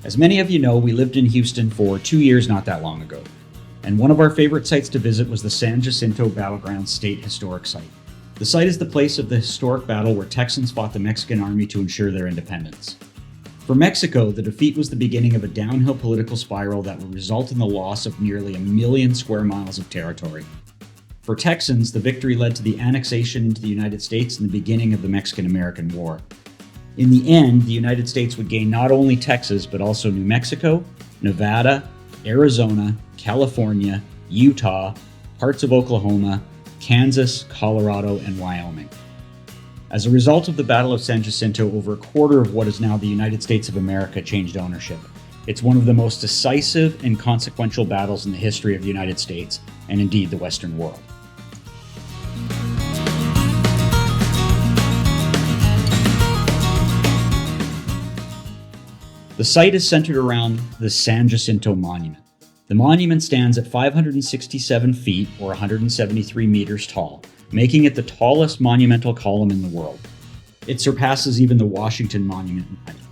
As many of you know, we lived in Houston for 2 years not that long ago, and one of our favorite sites to visit was the San Jacinto Battleground State Historic Site. The site is the place of the historic battle where Texans fought the Mexican army to ensure their independence. For Mexico, the defeat was the beginning of a downhill political spiral that would result in the loss of nearly 1 million square miles of territory. For Texans, the victory led to the annexation into the United States and the beginning of the Mexican-American War. In the end, the United States would gain not only Texas, but also New Mexico, Nevada, Arizona, California, Utah, parts of Oklahoma, Kansas, Colorado, and Wyoming. As a result of the Battle of San Jacinto, over a quarter of what is now the United States of America changed ownership. It's one of the most decisive and consequential battles in the history of the United States, and indeed the Western world. The site is centered around the San Jacinto Monument. The monument stands at 567 feet, or 173 meters tall, making it the tallest monumental column in the world. It surpasses even the Washington Monument in height.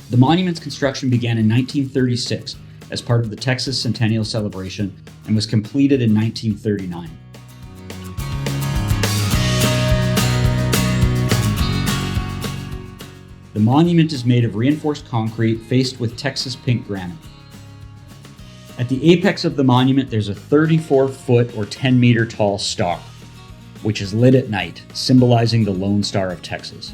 The monument's construction began in 1936 as part of the Texas Centennial Celebration and was completed in 1939. The monument is made of reinforced concrete faced with Texas pink granite. At the apex of the monument, there's a 34-foot or 10-meter tall star, which is lit at night, symbolizing the Lone Star of Texas.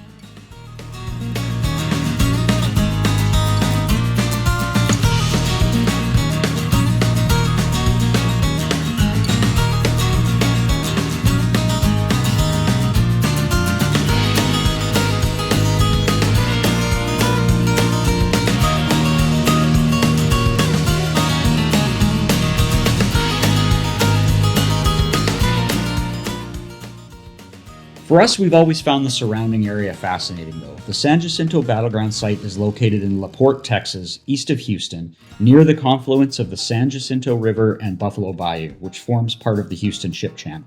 For us, we've always found the surrounding area fascinating, though. The San Jacinto Battleground site is located in La Porte, Texas, east of Houston, near the confluence of the San Jacinto River and Buffalo Bayou, which forms part of the Houston Ship Channel.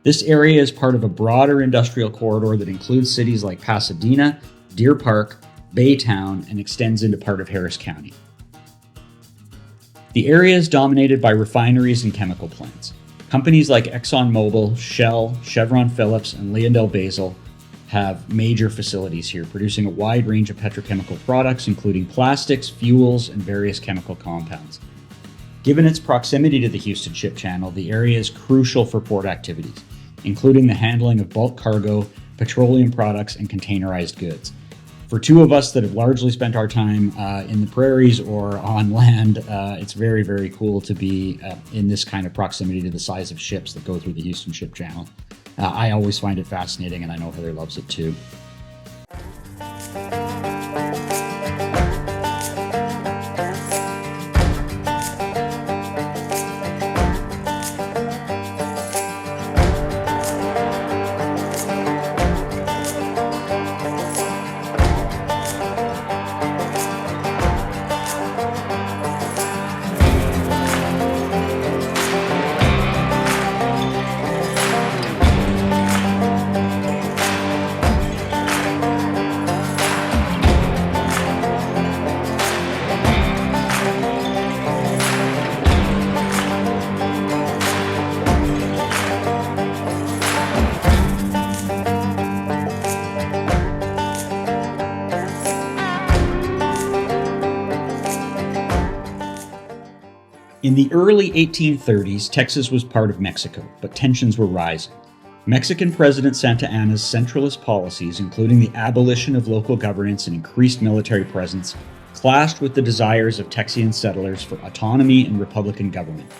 This area is part of a broader industrial corridor that includes cities like Pasadena, Deer Park, Baytown, and extends into part of Harris County. The area is dominated by refineries and chemical plants. Companies like ExxonMobil, Shell, Chevron Phillips, and LyondellBasell have major facilities here, producing a wide range of petrochemical products, including plastics, fuels, and various chemical compounds. Given its proximity to the Houston Ship Channel, the area is crucial for port activities, including the handling of bulk cargo, petroleum products, and containerized goods. For two of us that have largely spent our time in the prairies or on land, it's very, very cool to be in this kind of proximity to the size of ships that go through the Houston Ship Channel. I always find it fascinating, and I know Heather loves it too. In the early 1830s, Texas was part of Mexico, but tensions were rising. Mexican President Santa Anna's centralist policies, including the abolition of local governance and increased military presence, clashed with the desires of Texian settlers for autonomy and republican government.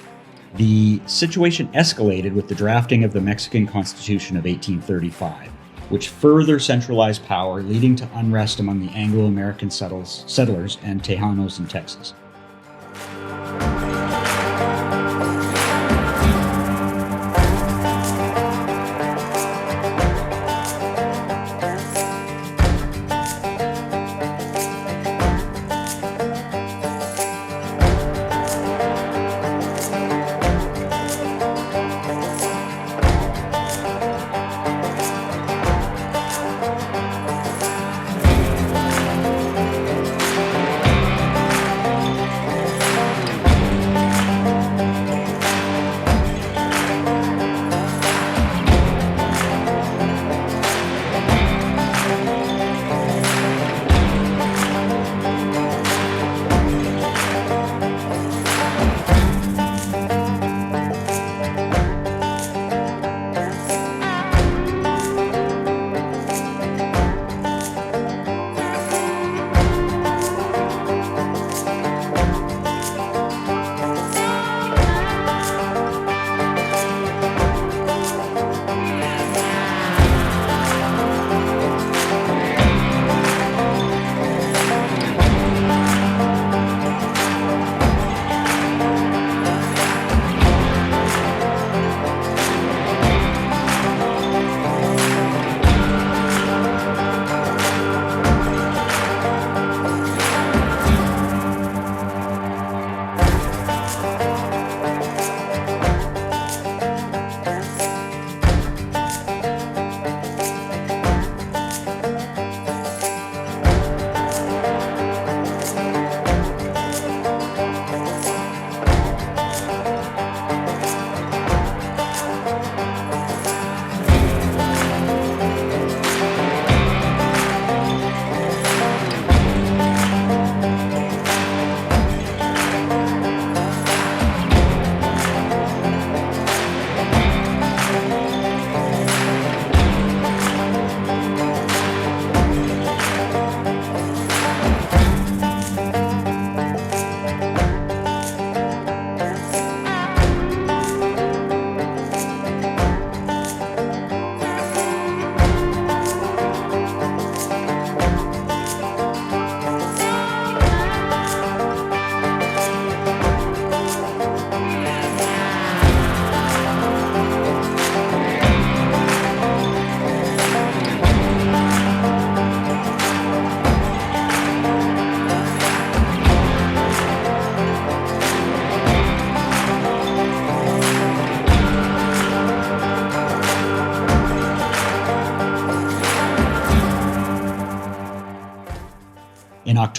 The situation escalated with the drafting of the Mexican Constitution of 1835, which further centralized power, leading to unrest among the Anglo-American settlers and Tejanos in Texas.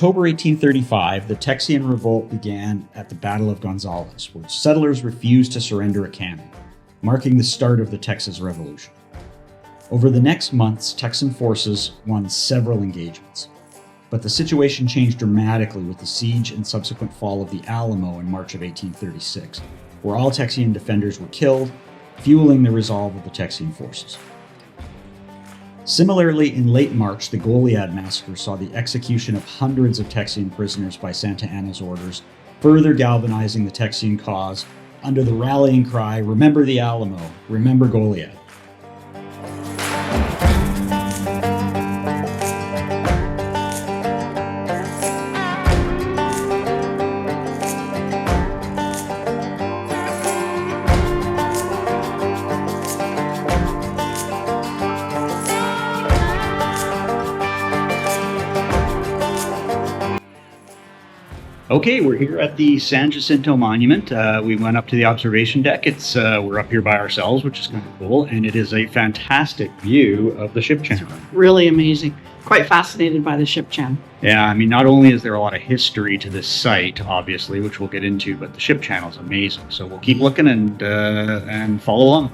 October 1835, the Texian revolt began at the Battle of Gonzales, where settlers refused to surrender a cannon, marking the start of the Texas Revolution. Over the next months, Texan forces won several engagements, but the situation changed dramatically with the siege and subsequent fall of the Alamo in March of 1836, where all Texian defenders were killed, fueling the resolve of the Texian forces. Similarly, in late March, the Goliad massacre saw the execution of hundreds of Texian prisoners by Santa Anna's orders, further galvanizing the Texian cause under the rallying cry, "Remember the Alamo, remember Goliad." Okay, we're here at the San Jacinto Monument. We went up to the observation deck. We're up here by ourselves, which is kind of cool, and it is a fantastic view of the ship channel. Really amazing. Quite fascinated by the ship channel. Yeah, I mean, not only is there a lot of history to this site, obviously, which we'll get into, but the ship channel is amazing. So we'll keep looking and follow along.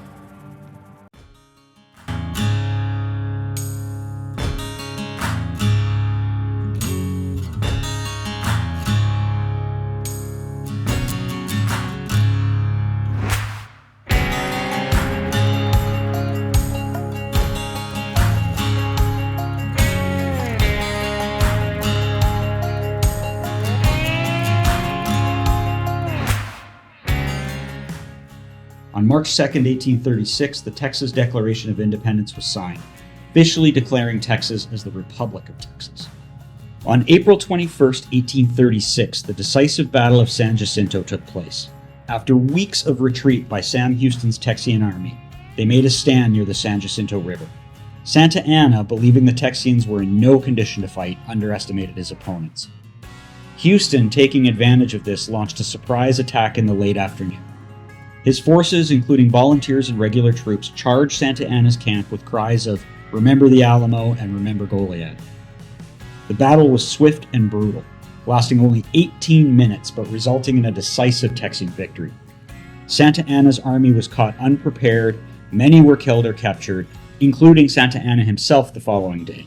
On March 2nd, 1836, the Texas Declaration of Independence was signed, officially declaring Texas as the Republic of Texas. On April 21st, 1836, the decisive Battle of San Jacinto took place. After weeks of retreat by Sam Houston's Texian army, they made a stand near the San Jacinto River. Santa Anna, believing the Texians were in no condition to fight, underestimated his opponents. Houston, taking advantage of this, launched a surprise attack in the late afternoon. His forces, including volunteers and regular troops, charged Santa Anna's camp with cries of "Remember the Alamo" and "Remember Goliad." The battle was swift and brutal, lasting only 18 minutes but resulting in a decisive Texian victory. Santa Anna's army was caught unprepared, many were killed or captured, including Santa Anna himself the following day.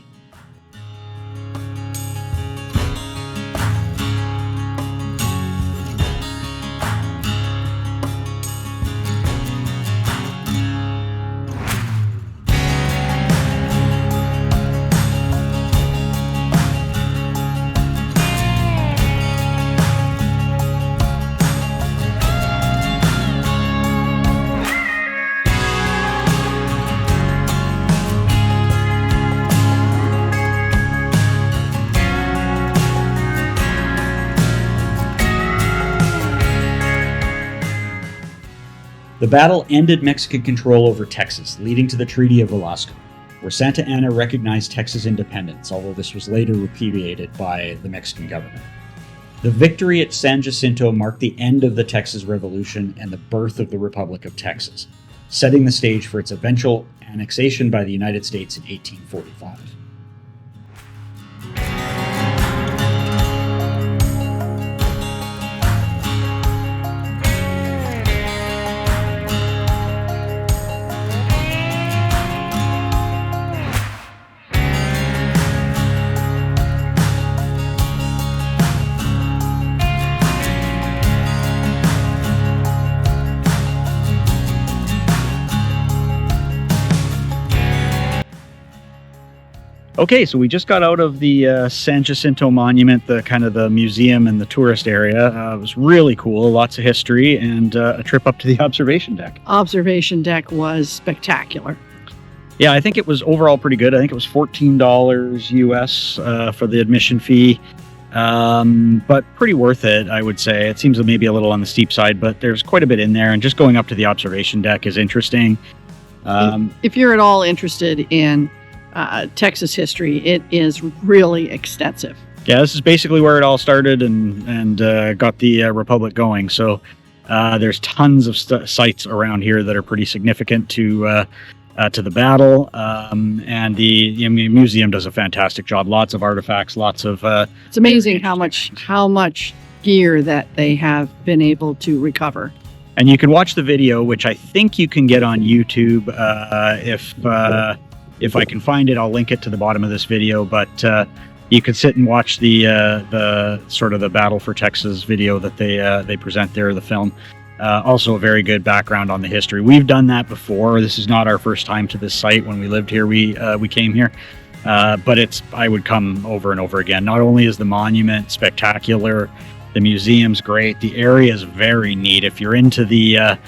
The battle ended Mexican control over Texas, leading to the Treaty of Velasco, where Santa Anna recognized Texas independence, although this was later repudiated by the Mexican government. The victory at San Jacinto marked the end of the Texas Revolution and the birth of the Republic of Texas, setting the stage for its eventual annexation by the United States in 1845. Okay, so we just got out of the San Jacinto Monument, the kind of the museum and the tourist area. It was really cool, lots of history, and a trip up to the observation deck. Observation deck was spectacular. Yeah, I think it was overall pretty good. I think it was $14 US for the admission fee, but pretty worth it, I would say. It seems maybe a little on the steep side, but there's quite a bit in there, and just going up to the observation deck is interesting. If you're at all interested in Texas history, it is really extensive. Yeah, this is basically where it all started and got the Republic going. So there's tons of sites around here that are pretty significant to to the battle. And the museum does a fantastic job. Lots of artifacts, lots of. It's amazing how much gear that they have been able to recover. And you can watch the video, which I think you can get on YouTube. If I can find it, I'll link it to the bottom of this video. But you can sit and watch the sort of the Battle for Texas video that they present there, the film. Also a very good background on the history. We've done that before. This is not our first time to this site. When we lived here, we came here. But I would come over and over again. Not only is the monument spectacular, the museum's great, the area is very neat. If you're into the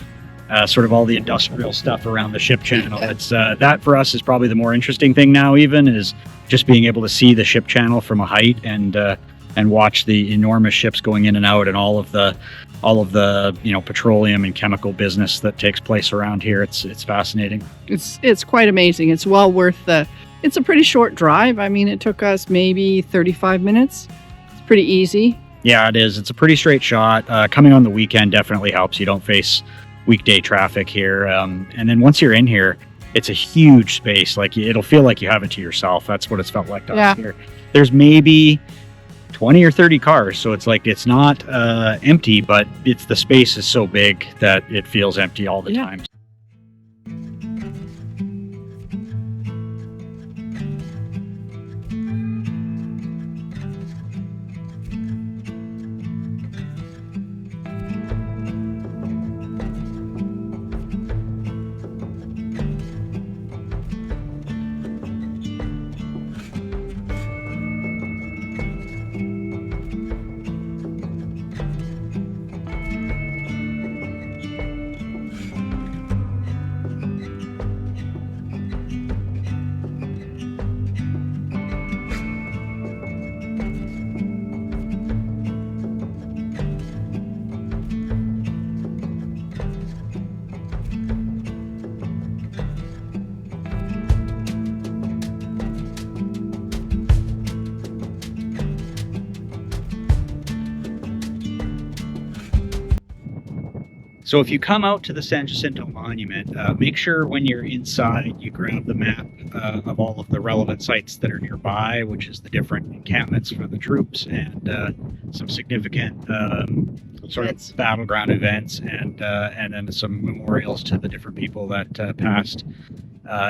sort of all the industrial stuff around the ship channel, it's that for us is probably the more interesting thing now, even, is just being able to see the ship channel from a height and watch the enormous ships going in and out, and all of the petroleum and chemical business that takes place around here. It's fascinating. It's quite amazing. It's well worth it's a pretty short drive. I mean, it took us maybe 35 minutes. It's pretty easy. Yeah, it is. It's a pretty straight shot. Coming on the weekend definitely helps. You don't face weekday traffic here. And then once you're in here, it's a huge space. Like, it'll feel like you have it to yourself. That's what it's felt like to us here. There's maybe 20 or 30 cars, so it's like it's not empty, but the space is so big that it feels empty all the time. So if you come out to the San Jacinto Monument, make sure when you're inside you grab the map of all of the relevant sites that are nearby, which is the different encampments for the troops and some significant sort of battleground events, and then some memorials to the different people that passed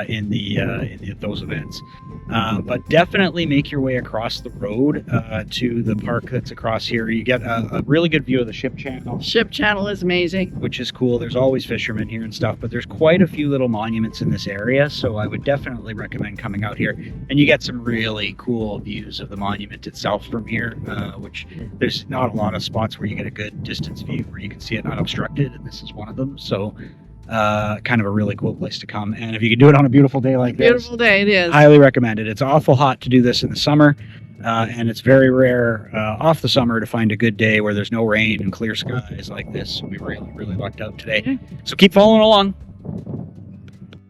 in those events. But definitely make your way across the road to the park that's across here. You get a really good view of the ship channel. Ship channel is amazing. Which is cool. There's always fishermen here and stuff, but there's quite a few little monuments in this area, so I would definitely recommend coming out here. And you get some really cool views of the monument itself from here, which there's not a lot of spots where you get a good distance view where you can see it unobstructed, and this is one of them. So kind of a really cool place to come. And if you can do it on a beautiful day like this, beautiful day it is. Highly recommend it. It's awful hot to do this in the summer, and it's very rare off the summer to find a good day where there's no rain and clear skies like this. So we really, really lucked out today. So keep following along.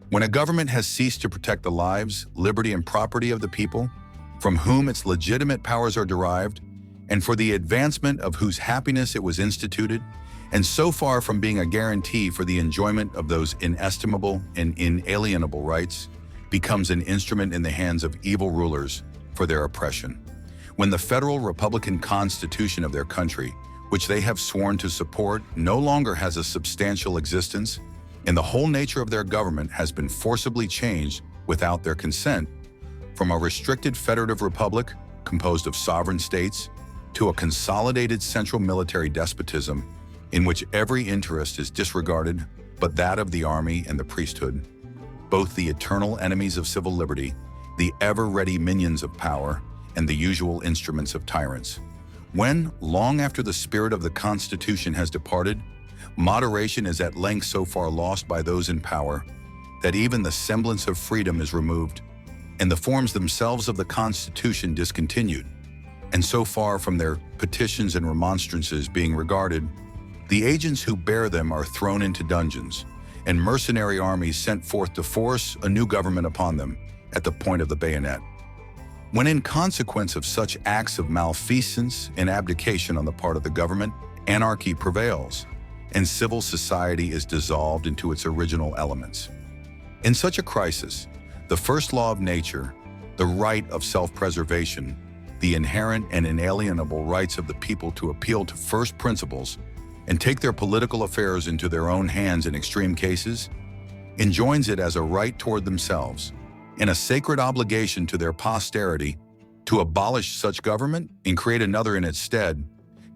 When a government has ceased to protect the lives, liberty, and property of the people, from whom its legitimate powers are derived, and for the advancement of whose happiness it was instituted, and so far from being a guarantee for the enjoyment of those inestimable and inalienable rights, becomes an instrument in the hands of evil rulers for their oppression. When the federal Republican Constitution of their country, which they have sworn to support, no longer has a substantial existence, and the whole nature of their government has been forcibly changed without their consent, from a restricted federative republic composed of sovereign states to a consolidated central military despotism in which every interest is disregarded but that of the army and the priesthood, both the eternal enemies of civil liberty, the ever-ready minions of power, and the usual instruments of tyrants. When, long after the spirit of the Constitution has departed, moderation is at length so far lost by those in power that even the semblance of freedom is removed, and the forms themselves of the Constitution discontinued, and so far from their petitions and remonstrances being regarded, the agents who bear them are thrown into dungeons, and mercenary armies sent forth to force a new government upon them at the point of the bayonet. When in consequence of such acts of malfeasance and abdication on the part of the government, anarchy prevails, and civil society is dissolved into its original elements. In such a crisis, the first law of nature, the right of self-preservation, the inherent and inalienable rights of the people to appeal to first principles and take their political affairs into their own hands in extreme cases, enjoins it as a right toward themselves and a sacred obligation to their posterity to abolish such government and create another in its stead,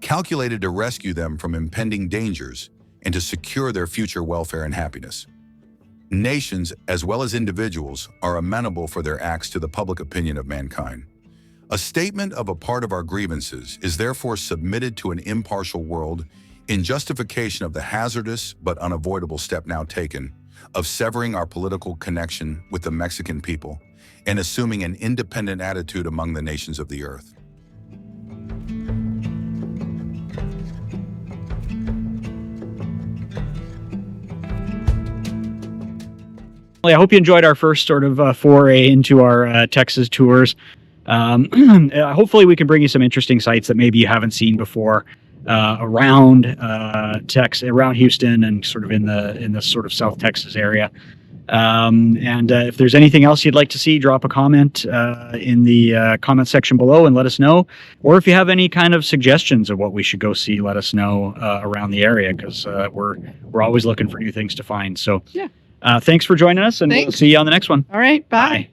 calculated to rescue them from impending dangers and to secure their future welfare and happiness. Nations, as well as individuals, are amenable for their acts to the public opinion of mankind. A statement of a part of our grievances is therefore submitted to an impartial world in justification of the hazardous but unavoidable step now taken of severing our political connection with the Mexican people and assuming an independent attitude among the nations of the earth. I hope you enjoyed our first sort of foray into our Texas tours. Hopefully we can bring you some interesting sites that maybe you haven't seen before around around Houston and sort of in the sort of South Texas area. If there's anything else you'd like to see, drop a comment in the comment section below and let us know. Or if you have any kind of suggestions of what we should go see, let us know around the area, because we're always looking for new things to find. So yeah. Thanks for joining us, and we'll see you on the next one. All right. Bye. Bye.